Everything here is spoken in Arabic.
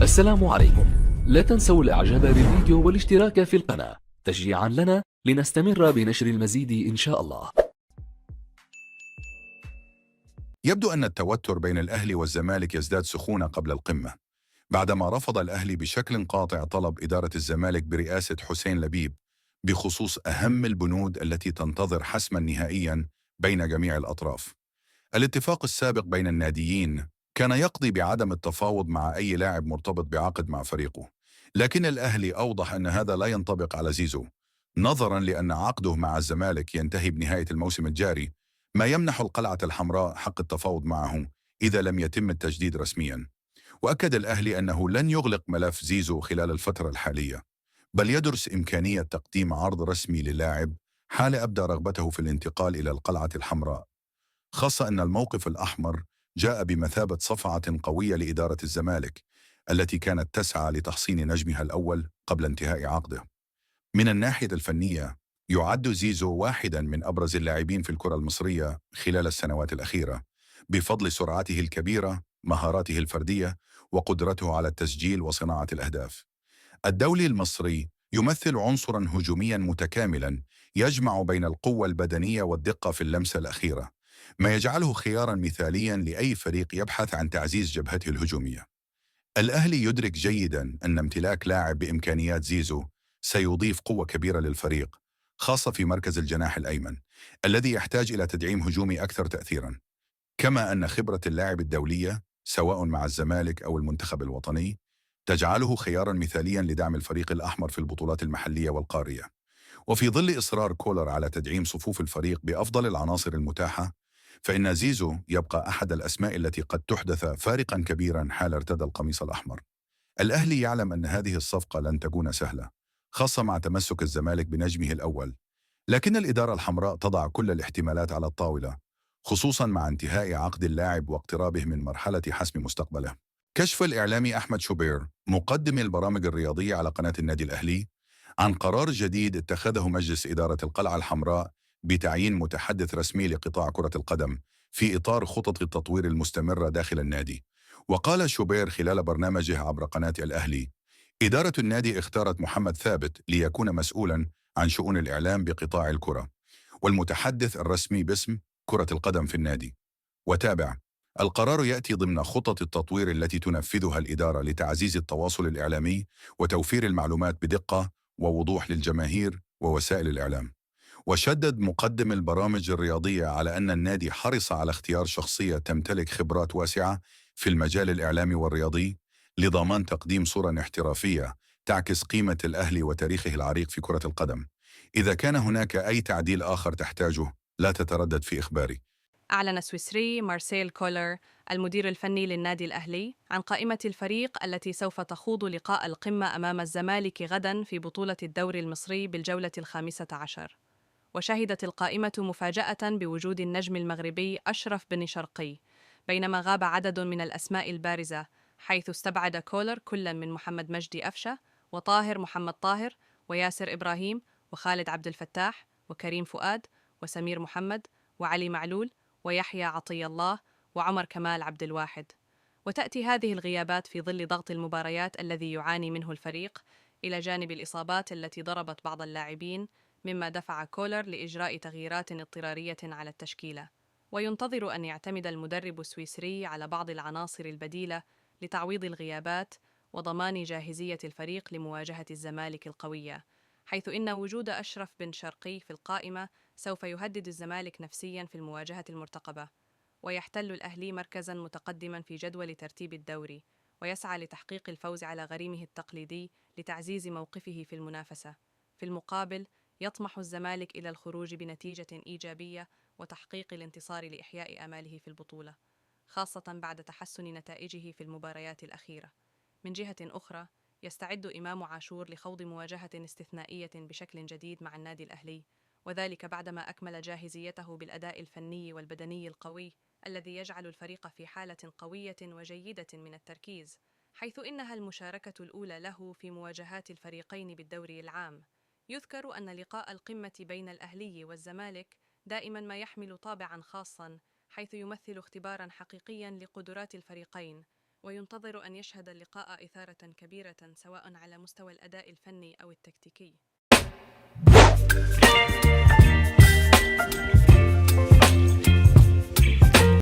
السلام عليكم. لا تنسوا الاعجاب بالفيديو والاشتراك في القناة تشجيعا لنا لنستمر بنشر المزيد إن شاء الله. يبدو أن التوتر بين الأهلي والزمالك يزداد سخونة قبل القمة بعدما رفض الأهلي بشكل قاطع طلب إدارة الزمالك برئاسة حسين لبيب بخصوص أهم البنود التي تنتظر حسما نهائيا بين جميع الأطراف. الاتفاق السابق بين الناديين كان يقضي بعدم التفاوض مع أي لاعب مرتبط بعقد مع فريقه، لكن الأهلي أوضح أن هذا لا ينطبق على زيزو نظرا لأن عقده مع الزمالك ينتهي بنهاية الموسم الجاري، ما يمنح القلعة الحمراء حق التفاوض معه إذا لم يتم التجديد رسميا. وأكد الأهلي أنه لن يغلق ملف زيزو خلال الفترة الحالية، بل يدرس إمكانية تقديم عرض رسمي للاعب حال أبدى رغبته في الانتقال إلى القلعة الحمراء، خاصة أن الموقف الأحمر جاء بمثابة صفعة قوية لإدارة الزمالك التي كانت تسعى لتحصين نجمها الأول قبل انتهاء عقده. من الناحية الفنية يعد زيزو واحدا من أبرز اللاعبين في الكرة المصرية خلال السنوات الأخيرة بفضل سرعته الكبيرة، مهاراته الفردية، وقدرته على التسجيل وصناعة الأهداف. الدولي المصري يمثل عنصرا هجوميا متكاملا يجمع بين القوة البدنية والدقة في اللمسة الأخيرة، ما يجعله خيارا مثاليا لأي فريق يبحث عن تعزيز جبهته الهجومية. الأهلي يدرك جيدا أن امتلاك لاعب بإمكانيات زيزو سيضيف قوة كبيرة للفريق، خاصة في مركز الجناح الأيمن الذي يحتاج إلى تدعيم هجومي أكثر تأثيرا، كما أن خبرة اللاعب الدولية سواء مع الزمالك أو المنتخب الوطني تجعله خيارا مثاليا لدعم الفريق الأحمر في البطولات المحلية والقارية. وفي ظل إصرار كولر على تدعيم صفوف الفريق بأفضل العناصر المتاحة، فإن زيزو يبقى أحد الأسماء التي قد تحدث فارقا كبيرا حال ارتدى القميص الأحمر. الأهلي يعلم أن هذه الصفقة لن تكون سهلة، خاصة مع تمسك الزمالك بنجمه الأول، لكن الإدارة الحمراء تضع كل الاحتمالات على الطاولة، خصوصا مع انتهاء عقد اللاعب واقترابه من مرحلة حسم مستقبله. كشف الإعلامي أحمد شوبير مقدم البرامج الرياضية على قناة النادي الأهلي عن قرار جديد اتخذه مجلس إدارة القلعة الحمراء بتعيين متحدث رسمي لقطاع كرة القدم في إطار خطط التطوير المستمرة داخل النادي. وقال شوبير خلال برنامجه عبر قناة الأهلي: إدارة النادي اختارت محمد ثابت ليكون مسؤولا عن شؤون الإعلام بقطاع الكرة والمتحدث الرسمي باسم كرة القدم في النادي. وتابع: القرار يأتي ضمن خطط التطوير التي تنفذها الإدارة لتعزيز التواصل الإعلامي وتوفير المعلومات بدقة ووضوح للجماهير ووسائل الإعلام. وشدد مقدم البرامج الرياضية على أن النادي حرص على اختيار شخصية تمتلك خبرات واسعة في المجال الإعلامي والرياضي لضمان تقديم صورة احترافية تعكس قيمة الأهلي وتاريخه العريق في كرة القدم. إذا كان هناك أي تعديل آخر تحتاجه لا تتردد في إخباري. أعلن السويسري مارسيل كولر المدير الفني للنادي الأهلي عن قائمة الفريق التي سوف تخوض لقاء القمة أمام الزمالك غداً في بطولة الدوري المصري بالجولة ال15. وشهدت القائمة مفاجأة بوجود النجم المغربي أشرف بن شرقي، بينما غاب عدد من الأسماء البارزة، حيث استبعد كولر كل من محمد مجدي أفشة وطاهر محمد طاهر وياسر إبراهيم وخالد عبد الفتاح وكريم فؤاد وسمير محمد وعلي معلول ويحيى عطية الله وعمر كمال عبد الواحد. وتأتي هذه الغيابات في ظل ضغط المباريات الذي يعاني منه الفريق، إلى جانب الإصابات التي ضربت بعض اللاعبين، مما دفع كولر لإجراء تغييرات اضطرارية على التشكيلة. وينتظر أن يعتمد المدرب السويسري على بعض العناصر البديلة لتعويض الغيابات وضمان جاهزية الفريق لمواجهة الزمالك القوية، حيث إن وجود أشرف بن شرقي في القائمة سوف يهدد الزمالك نفسياً في المواجهة المرتقبة. ويحتل الأهلي مركزاً متقدماً في جدول ترتيب الدوري، ويسعى لتحقيق الفوز على غريمه التقليدي لتعزيز موقفه في المنافسة. في المقابل، يطمح الزمالك إلى الخروج بنتيجة إيجابية وتحقيق الانتصار لإحياء آماله في البطولة، خاصة بعد تحسن نتائجه في المباريات الأخيرة. من جهة أخرى، يستعد إمام عاشور لخوض مواجهة استثنائية بشكل جديد مع النادي الأهلي، وذلك بعدما أكمل جاهزيته بالأداء الفني والبدني القوي الذي يجعل الفريق في حالة قوية وجيدة من التركيز، حيث إنها المشاركة الأولى له في مواجهات الفريقين بالدوري العام. يذكر أن لقاء القمة بين الأهلي والزمالك دائما ما يحمل طابعا خاصا، حيث يمثل اختبارا حقيقيا لقدرات الفريقين، وينتظر أن يشهد اللقاء إثارة كبيرة سواء على مستوى الأداء الفني أو التكتيكي.